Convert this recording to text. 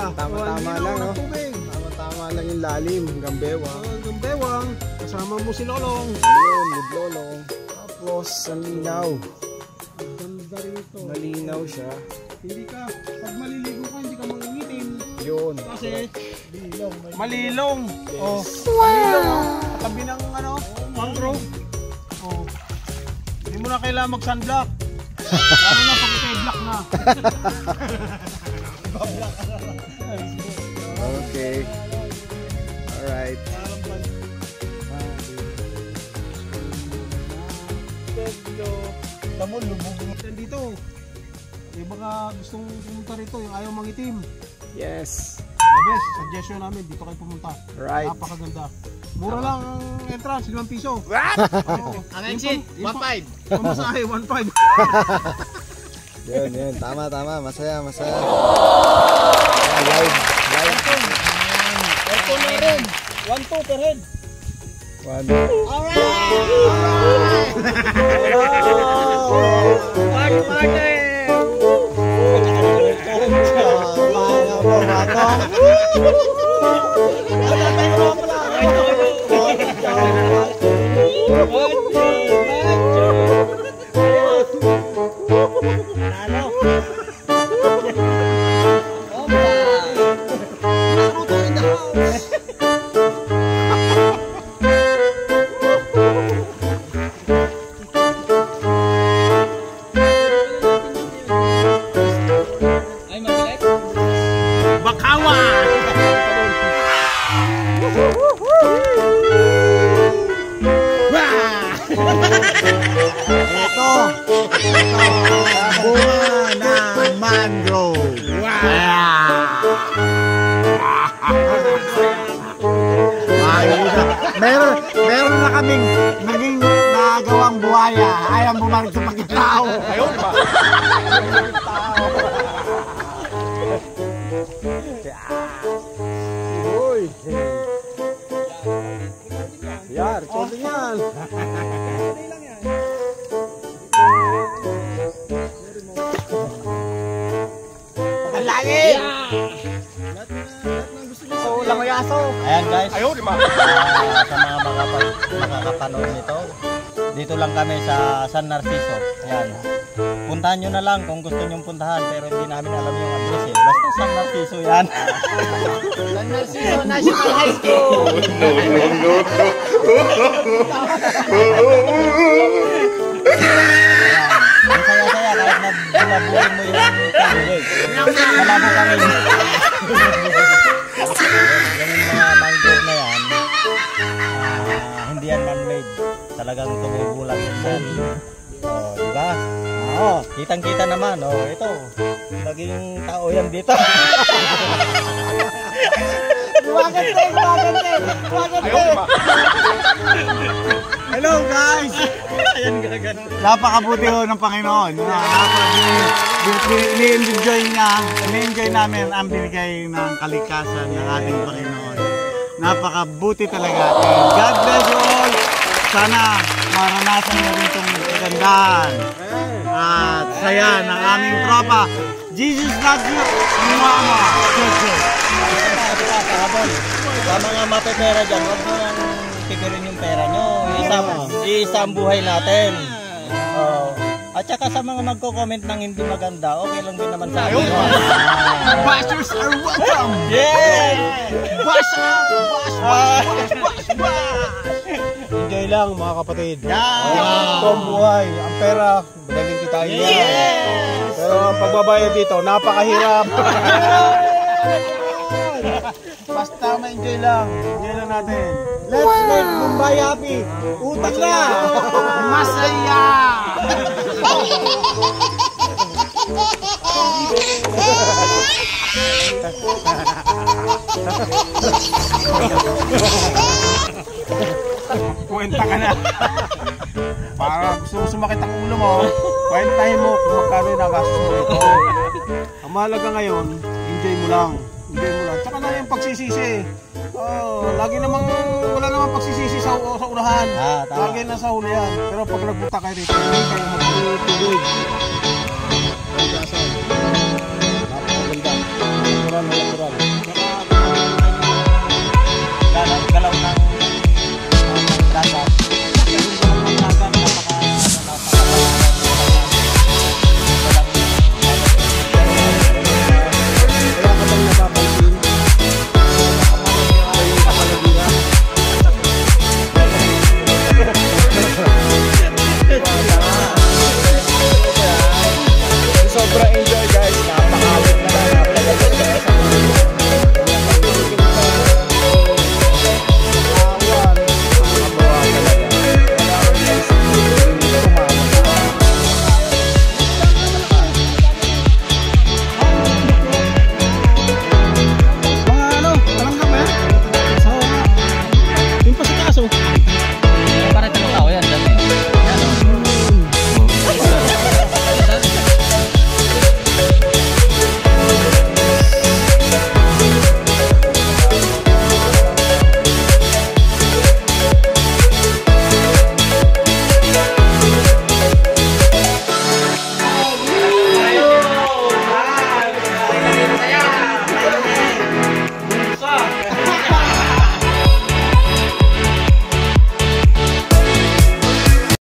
Tama-tama lang, no? Tama-tama lang yung lalim, hanggang bewang. Hanggang bewang, kasama mo si Lolong. Ayun, with Lolong. Tapos, ang linaw. Ang ganda rito. Malinaw siya. Hindi ka, pag maliligo ka, hindi ka mangingitim. Yun. Kasi, malilong. Yes. Oh, malilong. Katabi ng mangrove. Oh. Hindi mo na kailangan mag-sunblock. Lalo na pag ito black na. Okay. Alright. Tamo, lubog dito. Eh baka gustong pumunta rito, yung ayaw mangitim. Yes. The best, suggestion namin, dito kayo pumunta. Right. Napakaganda. Mura lang ang entrance, 5 piso. What? Ang exit, 1.5. Pamasahe, 1.5. Yun. Tama. Masaya. Live. Aircon na rin. 1.2 per head. Meron na kaming naging nagawang buhaya. Ayaw bumalik sa pagkitao. Ayun ba? Uy. Yan, recording yan. Lagi! Ayan guys, Ayun, di ba? sa mga makakapanood nito, dito lang kami sa San Narciso. Ayan. Puntahan nyo na lang kung gusto nyo puntahan, pero hindi namin alam yung address eh. Basta San Narciso yan. San Narciso National High School! Ang saya-saya kahit nabulabuhin mo yung tubig. Malabo kami. Yung mga mangrove na yan, hindi yan man-made. Talagang tumubulang yan. Oh, diba? Oo, kitang-kita naman. Oh, ito. Naging tao yan dito. Hello guys! Napakabuti ho ng Panginoon. Ini-enjoy namin ang binigay ng kalikasan ng ating Panginoon. Napakabuti talaga. And God bless you all. Sana maranasan nyo rin itong kagandahan at saya ng aming tropa. Jesus loves you. Mama. Sa mga mapepera dyan, huwag nyo nang pikirin yung pera nyo. Isa ang buhay natin. Oh. At saka sa mga magko-comment ng hindi maganda, okay lang din naman sa akin. Bashers are welcome. Yeah! Bash! Enjoy lang mga kapatid. Yeah! Ito ang buhay. Ang pera, madaling kitain yan. Pero ang pagbabayad dito, napakahirap. Basta ma-enjoy lang. Enjoy lang natin. Let's make Mumbai happy. Utang na! Masaya! Kwenta ka na. Para gusto mo sumakit ang ulo mo, kwentahin mo kung magkano yung nagastos mo ito. Ang mahalaga ngayon, enjoy mo lang. Enjoy mo lang. Tsaka na yung pagsisisi. Lagi namang wala namang pagsisisi sa unahan. Tama. Lagi na sa huli yan. Pero pag nagpunta kayo rito, hindi kayo magpipigil.